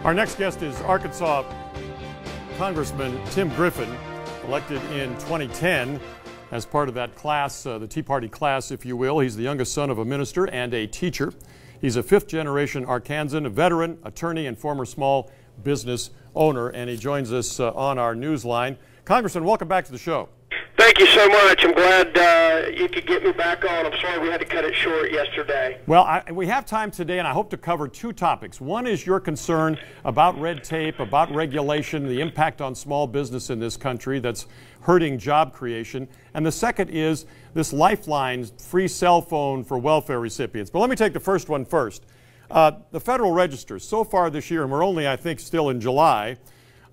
Our next guest is Arkansas Congressman Tim Griffin, elected in 2010 as part of that class, the Tea Party class, if you will. He's the youngest son of a minister and a teacher. He's a fifth-generation Arkansan, a veteran, attorney, and former small business owner, and he joins us on our news line. Congressman, welcome back to the show. Thank you so much. I'm glad you could get me back on. I'm sorry we had to cut it short yesterday. Well, we have time today, and I hope to cover two topics. One is your concern about red tape, about regulation, the impact on small business in this country that's hurting job creation. And the second is this Lifeline free cell phone for welfare recipients. But let me take the first one first. The Federal Register, so far this year, and we're only, I think, still in July,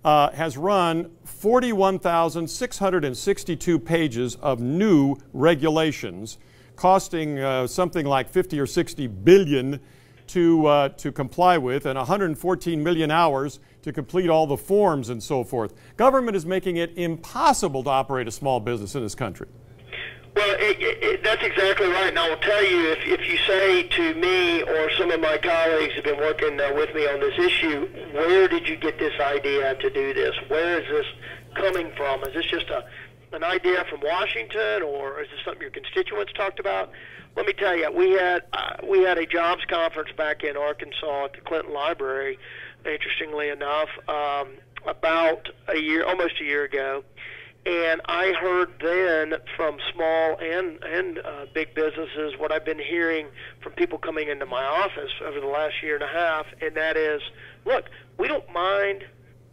has run 41,662 pages of new regulations, costing something like 50 or 60 billion to comply with, and 114 million hours to complete all the forms and so forth. Government is making it impossible to operate a small business in this country. Well, that's exactly right. And I will tell you, if you say to me or some of my colleagues who have been working with me on this issue, where did you get this idea to do this? Where is this coming from? Is this just an idea from Washington, or is this something your constituents talked about? Let me tell you, we had a jobs conference back in Arkansas at the Clinton Library, interestingly enough, about almost a year ago. And I heard then from small and big businesses what I've been hearing from people coming into my office over the last year and a half, and that is, look, we don't mind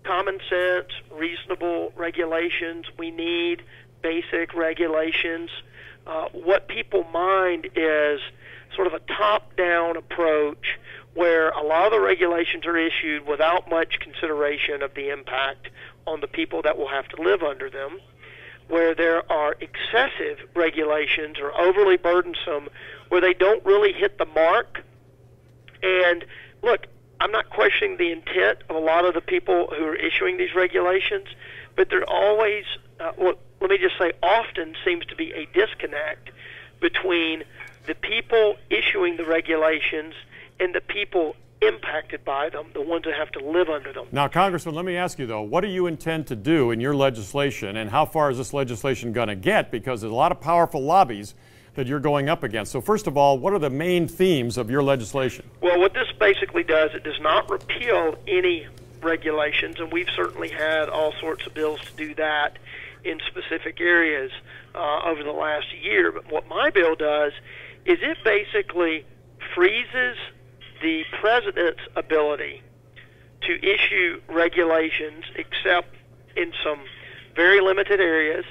common sense, reasonable regulations. We need basic regulations. What people mind is sort of a top-down approach where a lot of the regulations are issued without much consideration of the impact on the people that will have to live under them, where there are excessive regulations or overly burdensome, where they don't really hit the mark. And look, I'm not questioning the intent of a lot of the people who are issuing these regulations, but there always, let me just say, often seems to be a disconnect between the people issuing the regulations and the people impacted by them, the ones that have to live under them. Now, Congressman, let me ask you, though, what do you intend to do in your legislation, and how far is this legislation going to get? Because there's a lot of powerful lobbies that you're going up against. So first of all, what are the main themes of your legislation? Well, what this basically does, it does not repeal any regulations, and we've certainly had all sorts of bills to do that in specific areas over the last year. But what my bill does is it basically freezes the president's ability to issue regulations, except in some very limited areas,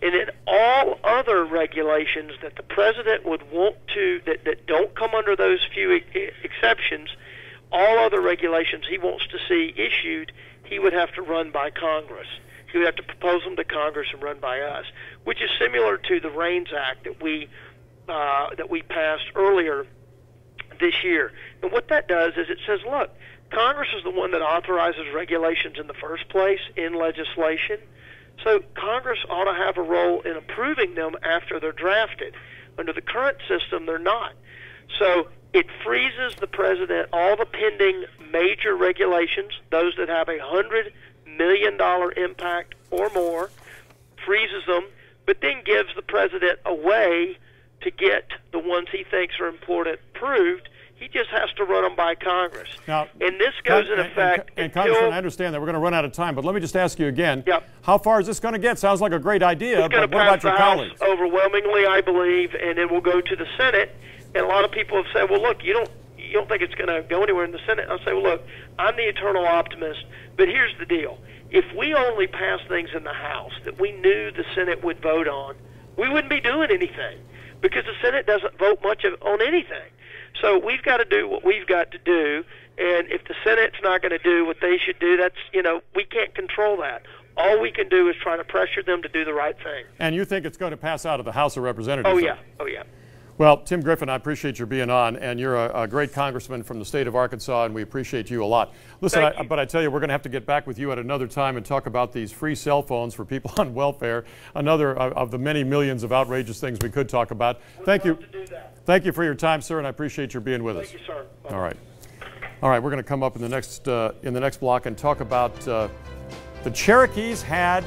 and then all other regulations that the president would want to, that don't come under those few exceptions, all other regulations he wants to see issued, he would have to run by Congress. He would have to propose them to Congress and run by us, which is similar to the REINS Act that we passed earlier this year. And what that does is it says, look, Congress is the one that authorizes regulations in the first place in legislation, so Congress ought to have a role in approving them after they're drafted. Under the current system, they're not. So it freezes the president all the pending major regulations, those that have $100 million impact or more, freezes them, but then gives the president a way to get the ones he thinks are important approved. He just has to run them by Congress. Now, and this goes in effect and Congressman, I understand that we're going to run out of time, but let me just ask you again. Yep. How far is this going to get? Sounds like a great idea, but what about your colleagues? Overwhelmingly, I believe, and it will go to the Senate. And a lot of people have said, well, look, you don't think it's going to go anywhere in the Senate? I'll say, well, look, I'm the eternal optimist, but here's the deal. If we only pass things in the House that we knew the Senate would vote on, we wouldn't be doing anything, because the Senate doesn't vote much on anything. So we've got to do what we've got to do, and if the Senate's not going to do what they should do, that's, we can't control that. All we can do is try to pressure them to do the right thing. And you think it's going to pass out of the House of Representatives? Oh, yeah. Oh, yeah. Well, Tim Griffin, I appreciate your being on, and you're a great congressman from the state of Arkansas, and we appreciate you a lot. Listen, but I tell you, we're going to have to get back with you at another time and talk about these free cell phones for people on welfare, another of the many millions of outrageous things we could talk about. Thank you. Thank you for your time, sir, and I appreciate your being with us. Thank you, sir. Bye. All right. All right, we're going to come up in the next block and talk about the Cherokees had